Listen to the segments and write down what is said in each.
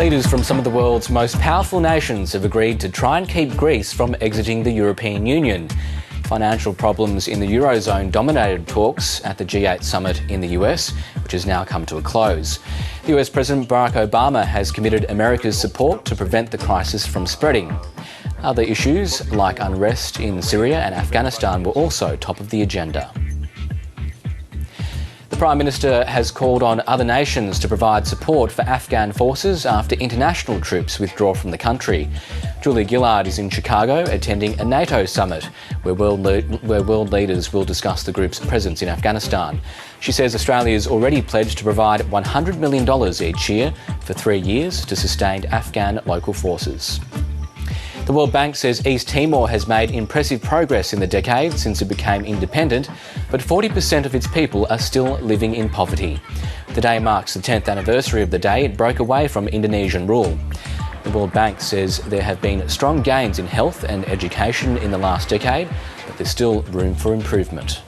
Leaders from some of the world's most powerful nations have agreed to try and keep Greece from exiting the European Union. Financial problems in the Eurozone dominated talks at the G8 summit in the US, which has now come to a close. The US President Barack Obama has committed America's support to prevent the crisis from spreading. Other issues, like unrest in Syria and Afghanistan, were also top of the agenda. The Prime Minister has called on other nations to provide support for Afghan forces after international troops withdraw from the country. Julia Gillard is in Chicago attending a NATO summit where world leaders will discuss the group's presence in Afghanistan. She says Australia has already pledged to provide $100 million each year for 3 years to sustain Afghan local forces. The World Bank says East Timor has made impressive progress in the decade since it became independent, but 40% of its people are still living in poverty. The day marks the 10th anniversary of the day it broke away from Indonesian rule. The World Bank says there have been strong gains in health and education in the last decade, but there's still room for improvement.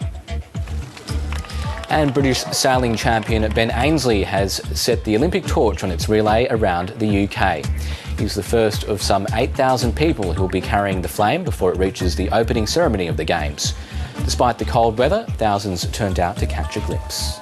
And British sailing champion Ben Ainslie has set the Olympic torch on its relay around the UK. He's the first of some 8,000 people who will be carrying the flame before it reaches the opening ceremony of the Games. Despite the cold weather, thousands turned out to catch a glimpse.